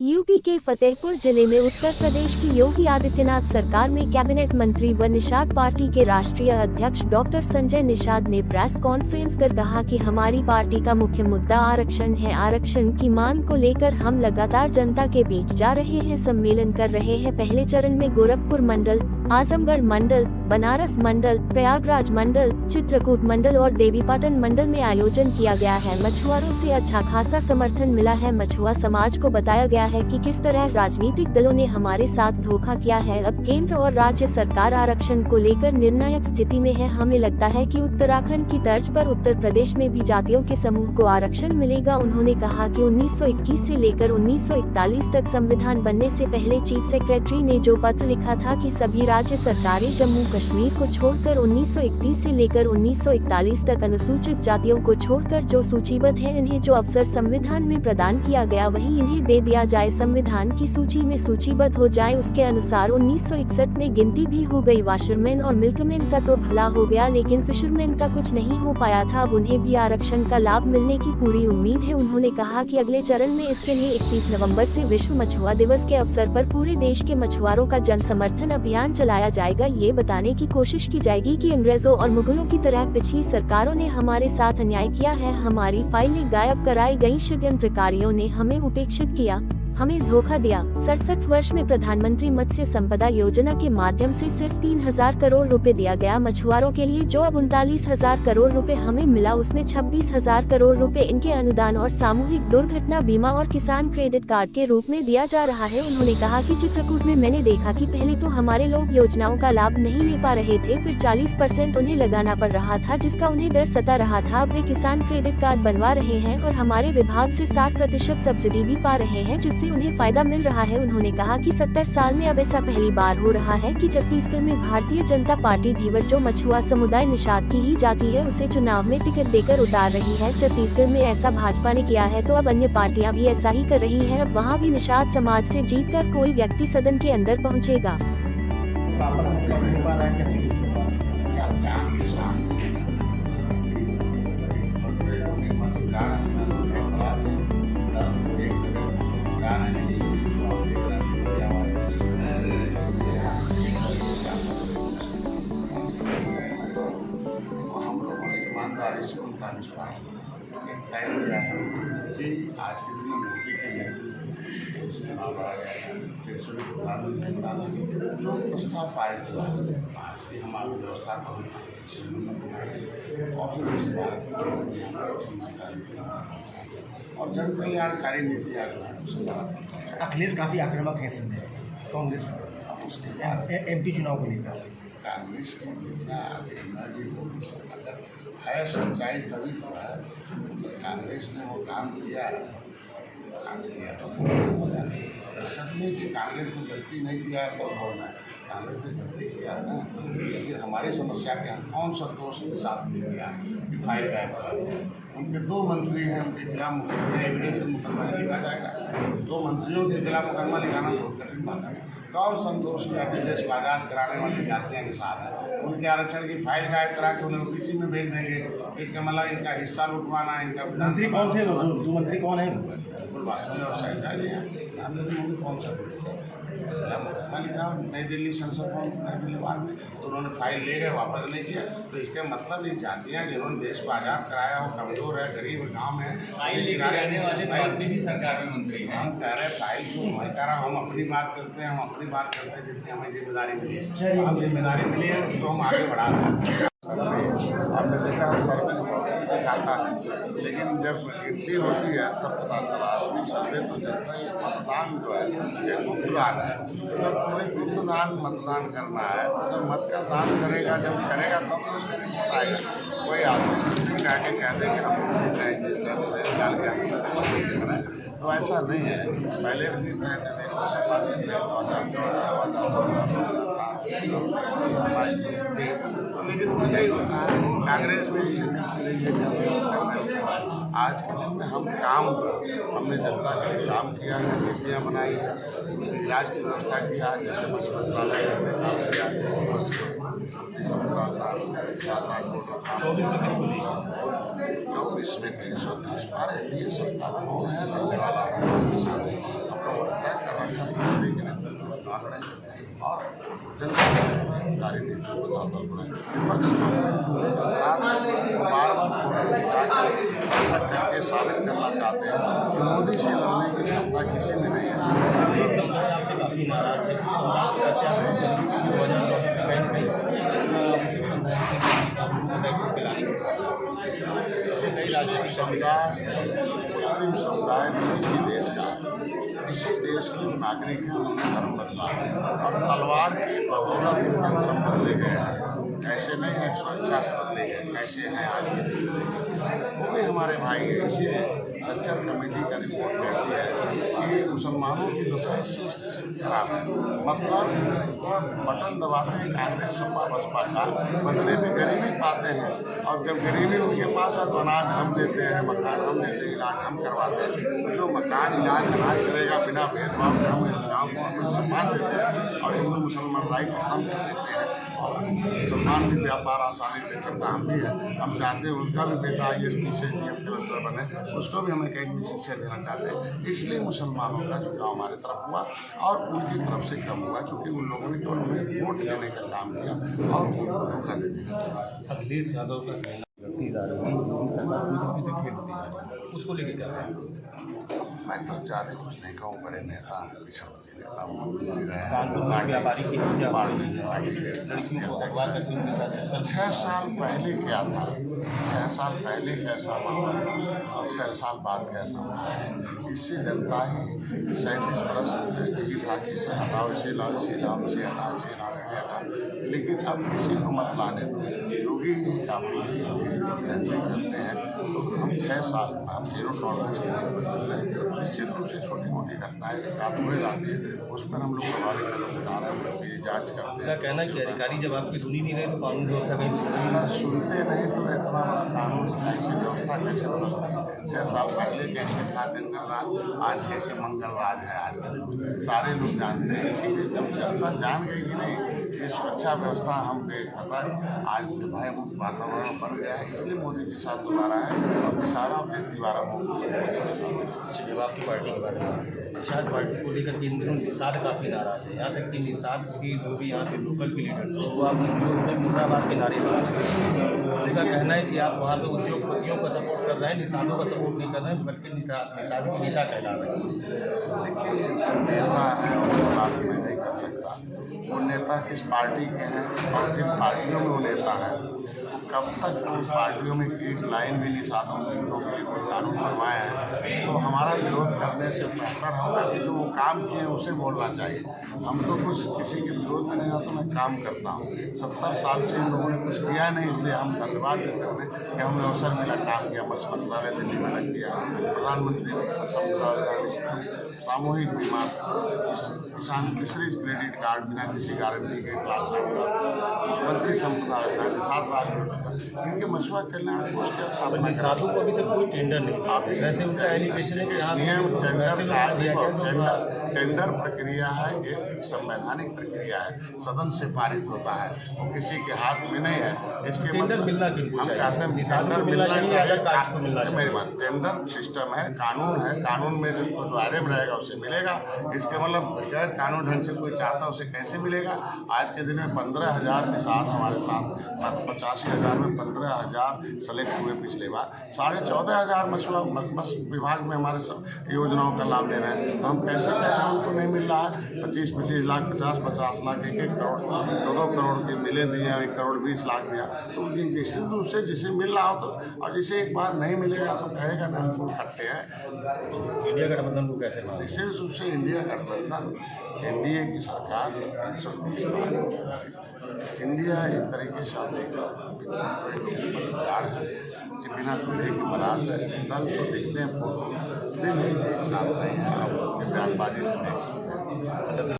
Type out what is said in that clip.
UP के फतेहपुर जिले में उत्तर प्रदेश की योगी आदित्यनाथ सरकार में कैबिनेट मंत्री व निषाद पार्टी के राष्ट्रीय अध्यक्ष डॉक्टर संजय निषाद ने प्रेस कॉन्फ्रेंस कर कहा कि हमारी पार्टी का मुख्य मुद्दा आरक्षण है। आरक्षण की मांग को लेकर हम लगातार जनता के बीच जा रहे हैं, सम्मेलन कर रहे हैं। पहले चरण में गोरखपुर मंडल, आजमगढ़ मंडल, बनारस मंडल, प्रयागराज मंडल, चित्रकूट मंडल और देवीपाटन मंडल में आयोजन किया गया है। मछुआरों से अच्छा खासा समर्थन मिला है। मछुआ समाज को बताया गया है कि किस तरह राजनीतिक दलों ने हमारे साथ धोखा किया है। अब केंद्र और राज्य सरकार आरक्षण को लेकर निर्णायक स्थिति में है। हमें लगता है कि उत्तराखंड की तर्ज पर उत्तर प्रदेश में भी जातियों के समूह को आरक्षण मिलेगा। उन्होंने कहा कि 1921 से लेकर 1941 तक संविधान बनने से पहले चीफ सेक्रेटरी ने जो पत्र लिखा था कि सभी राज्य सरकारें जम्मू कश्मीर को छोड़कर 1931 से लेकर 1941 तक अनुसूचित जातियों को छोड़कर जो सूचीबद्ध है, इन्हें जो अवसर संविधान में प्रदान किया गया वही इन्हें दे दिया जाए। संविधान की सूची में सूचीबद्ध हो जाए। उसके अनुसार 1961 में गिनती भी हो गई। वाशरमैन और मिल्कमैन का तो भला हो गया, लेकिन फिशरमैन का कुछ नहीं हो पाया था। अब उन्हें भी आरक्षण का लाभ मिलने की पूरी उम्मीद है। उन्होंने कहा कि अगले चरण में इसके लिए 31 नवंबर से विश्व मछुआ दिवस के अवसर पर पूरे देश के मछुआरों का जन समर्थन अभियान चलाया जाएगा। ये बताने की कोशिश की जाएगी कि अंग्रेजों और मुगलों की तरह पिछली सरकारों ने हमारे साथ अन्याय किया है। हमारी फाइलें गायब कराई गई, षड्यंत्रकारियों ने हमें उपेक्षित किया, हमें धोखा दिया। 67 वर्ष में प्रधानमंत्री मत्स्य संपदा योजना के माध्यम से सिर्फ 3000 करोड़ रुपए दिया गया मछुआरों के लिए, जो अब 39,000 करोड़ रुपए हमें मिला। उसमें 26,000 करोड़ रुपए इनके अनुदान और सामूहिक दुर्घटना बीमा और किसान क्रेडिट कार्ड के रूप में दिया जा रहा है। उन्होंने कहा कि चित्रकूट में मैंने देखा कि पहले तो हमारे लोग योजनाओं का लाभ नहीं ले पा रहे थे, फिर 40% उन्हें लगाना पड़ रहा था, जिसका उन्हें डर सता रहा था। अब वे किसान क्रेडिट कार्ड बनवा रहे हैं और हमारे विभाग से 60% सब्सिडी भी पा रहे हैं, जिससे उन्हें फायदा मिल रहा है। उन्होंने कहा कि 70 साल में अब ऐसा पहली बार हो रहा है कि छत्तीसगढ़ में भारतीय जनता पार्टी धीवर, जो मछुआ समुदाय निषाद की ही जाती है, उसे चुनाव में टिकट देकर उतार रही है। छत्तीसगढ़ में ऐसा भाजपा ने किया है तो अब अन्य पार्टियां भी ऐसा ही कर रही है। अब वहां भी निषाद समाज से जीतकर कोई व्यक्ति सदन के अंदर पहुंचेगा। ईमानदारी से 39 तय हो गया है कि आज के दिन में मोदी के नेतृत्व में चुनाव लड़ा जाएगा। फिर से प्रधानमंत्री बनाने जो प्रस्ताव पारित हुआ है, आज की हमारी व्यवस्था को हम बनाएंगे और फिर इस भारत और जन कल्याणकारी नीतियाँ जो है उसे लगातार। अखिलेश काफ़ी आक्रामक है इस समय कांग्रेस पर, उसके MP चुनाव को लेकर कांग्रेस की नीतियाँ अगर है सच्चाई तभी तो है। तो कांग्रेस ने वो काम किया है, ऐसा नहीं कि कांग्रेस ने गलती नहीं किया है तो बोलना है। कांग्रेस ने गलती किया है ना, लेकिन हमारी समस्या क्या है, कौन सा दोष के साथ नहीं किया कि फाइल गायब कराते हैं। उनके 2 मंत्री हैं, उनके खिलाफ मुकदमा लिखा जाएगा। 2 मंत्रियों के खिलाफ मुकदमा लिखाना बहुत कठिन बात है। कौन संतोष किया देश को आज़ाद कराने वाली जातियाँ के साथ है, उनके आरक्षण की फाइल गायब करा के उन्हें OBC में भेज देंगे। इसका मतलब इनका हिस्सा लुटवाना है। इनका मंत्री कौन थे? 2 मंत्री कौन है? गुरबासनी और शाहिद हैं। कौन सा मुकदमा लिखा नई दिल्ली संसद में, नई दिल्ली बार में, तो उन्होंने फाइल ले गए, वापस नहीं किया। तो इसका मतलब इन जातियाँ जिन्होंने देश को आज़ाद कराया वो कमज़ोर है, गरीब गाँव है। वाले भी सरकार में मंत्री हैं। हम कह रहे हैं फाइल को मैं कह रहा हूँ, हम अपनी बात करते हैं, जितनी हमें जिम्मेदारी मिली है, हम जिम्मेदारी मिली है उसको हम आगे बढ़ा रहे हैं। आपने देखा सर्वे दिखाता है, लेकिन जब गिनती होती है तब पता चला असली सर्वे तो जनता ये मतदान जो है ये गुप्तदान है। जब कोई गुप्तदान मतदान करना है तो जब मत का दान करेगा, जब करेगा तब तो उसका रिपोर्ट आएगा। कोई आदमी किसी का आगे कह दे कि हम डाल के तो ऐसा नहीं है। पहले भी जीत रहे थे, देखो सपा जीत रहे 2014 तो लेकिन यही होता है कांग्रेस में इसे आज के दिन में हम काम हमने जनता के लिए काम किया है, नीतियाँ बनाई है, इलाज की व्यवस्था की। आज जैसे मत्स्य मंत्रालय में काम किया, 24 में 330 पार NDA सरकार कौन है लड़ने वाला। तो तय करना चाहिए, लेकिन चुनाव लड़ें और जनता सारी नीतियों को सार्थक बनाएं। विपक्ष को बार बार करके साबित करना चाहते हैं कि मोदी से लड़ने की क्षमता किसी में नहीं है। एक समुदाय आपसे काफ़ी नाराज है, समुदाय को कैसे आप 2024 में कहीं मुस्लिम समुदाय मुस्लिम समुदाय में किसी देश का किसी देश के नागरिक है, उन्होंने धर्म बदला और तलवार की बदौलत उनके धर्म बदले गए हैं। ऐसे नहीं है स्वेच्छा से बदले गए, कैसे हैं आज के दिन वो भी हमारे भाई है। इसीलिए सच्चर कमेटी का रिपोर्ट कहती है कि मुसलमानों की दशा इस सृष्टि से खराब है। मतलब वो बटन दबाते हैं कांग्रेस सपा बसपा का, बदले में गरीबी पाते हैं और जब गरीबी उनके पास है तो अनाज हम देते हैं, मकान हम देते हैं, इलाज हम करवाते हैं। जो मकान इलाज अनाज करेगा बिना भेदभाव के हम गाँव को हमें सम्मान देते हैं और हिंदू मुसलमान राइट खत्म कर देते हैं। और मुसलमान भी व्यापार आसानी से करता, हम भी है, हम चाहते हैं उनका भी बेटा ISP से DM कलेक्टर बने, उसको भी हम एकेडमिक शिक्षा देना चाहते हैं। इसलिए मुसलमानों का झुकाव हमारे तरफ हुआ और उनकी तरफ से कम हुआ, क्योंकि उन लोगों ने केवल उन्हें वोट देने का काम किया और उनको धोखा देने का काम। अखिलेश यादव का कहना लगती जा रही है, सरकार पूरी तरीके से खेल दी जा रही है, उसको लेकर क्या है? मैं तो ज़्यादा कुछ नहीं कहूँ, बड़े नेता हैं, पिछड़ों के नेता मुख्यमंत्री रहे कानपुर में व्यापारी की हत्या हो गई है, लड़कियों को अगवा करके उनके साथ 6 साल पहले क्या था, 6 साल पहले कैसा माहौल था और 6 साल बाद कैसा माहौल है, इससे जनता ही 37 बरस यही था कि इसे हटाओ, इसे लाओ, इसे लाओ, इसे हटाओ, इसे लाओ, इसे हटाओ। लेकिन अब किसी को मत लाने दो, योगी ही काफ़ी है, योगी कहते करते हैं। तो हम 6 साल में हम 0 टॉलरेंस के लिए चल रहे हैं। निश्चित रूप से छोटी मोटी घटनाएं कानून लाती है, उस पर हम लोग प्रभावी कदम उठा रहे हैं, हम लोग की जाँच करते उनका हैं। कहना है कि अधिकारी जब आपकी सुनी नहीं रहे तो कानून व्यवस्था कहीं सुनते नहीं तो इतना बड़ा कानून ऐसी व्यवस्था कैसे बनती है? 6 साल पहले कैसे था जंगल राज, आज कैसे मंगल राज है आज के दिन सारे लोग जानते हैं। इसीलिए जब जनता जान गई कि नहीं ये सुरक्षा व्यवस्था हम पे खतरा आज भयमुक्त वातावरण बन गया है, इसलिए मोदी के साथ दोबारा है और सारा दोबारा मोदी के साथ। जब आपकी पार्टी के बारे में निषाद पार्टी को लेकर के इन दिनों निषाद काफ़ी नाराज है, यहाँ तक कि निषाद की जो भी यहाँ के लोकल के लीडर्स हैं वो आप मुर्दाबाद के नारे लगा रहे हैं। उनका कहना है कि आप वहाँ पे उद्योगपतियों का सपोर्ट कर रहे हैं, निषादों का सपोर्ट नहीं कर रहे हैं, बल्कि निषाद के नेता कहला रहे हैं। देखिए नेता है उनकी बात मैं नहीं कर सकता, वो नेता किस पार्टी के हैं और जिन पार्टियों में वो नेता है कब तक उन पार्टियों में एक लाइन भी निषादों के लिए कोई कानून बनवाए हैं तो हमारा विरोध करने से बेहतर होगा कि जो वो काम किए हैं उसे बोलना चाहिए। हम तो कुछ किसी के विरोध में नहीं आता, मैं काम करता हूँ। 70 साल से इन लोगों ने कुछ किया नहीं, इसलिए हम धन्यवाद देते उन्हें कि हमें अवसर मिला, काम किया। मत्स्य मंत्रालय दिल्ली में लग किया, प्रधानमंत्री ने सामूहिक बीमा, किसान फिशरीज क्रेडिट कार्ड बिना किसी गारंटी के 1 लाख 60,000, मंत्री संपदा योजना, 7 लाख इनके मछुआ कल्याण कोष की स्थापना। निषादों को अभी तक कोई टेंडर नहीं, वैसे उनका एलिगेशन है कि यहाँ टेंडर प्रक्रिया है, एक संवैधानिक प्रक्रिया है, सदन से पारित होता है, वो किसी के हाथ में नहीं है। इसके टेंडर मिलना हम कहते हैं टेंडर मिलना चाहिए, मेरी बात, टेंडर सिस्टम है, कानून है, कानून में जो दायरे में रहेगा उसे मिलेगा। इसके मतलब गैर कानून ढंग से कोई चाहता उसे कैसे मिलेगा? आज के दिन में 15,000 निषाद हमारे साथ, 85,000 में 15,000 सेलेक्ट हुए पिछले बार, 14,500 मछुआ बस विभाग में हमारे योजनाओं का लाभ ले रहे हैं। तो हम कैसे कह रहे हैं उनको नहीं मिल रहा है? 25-25 लाख, 50-50 लाख, 1-1 करोड़, 2-2 करोड़ के मिले दिए, 1 करोड़ 20 लाख दिया। तो निश्चित रूप से जिसे मिल रहा हो तो, और जिसे एक बार नहीं मिलेगा तो कहेगा ना हमको खट्टे हैं। इंडिया गठबंधन को कैसे माना? विशेष रूप से इंडिया गठबंधन, NDA की सरकार 330 बार, इंडिया एक तरीके से आप देखो मददगार है कि बिना दूल्हे की बारात है, दल तो दिखते हैं फोटो में, दिल ही एक साथ नहीं है, आप बयानबाजी से देख सकते हैं।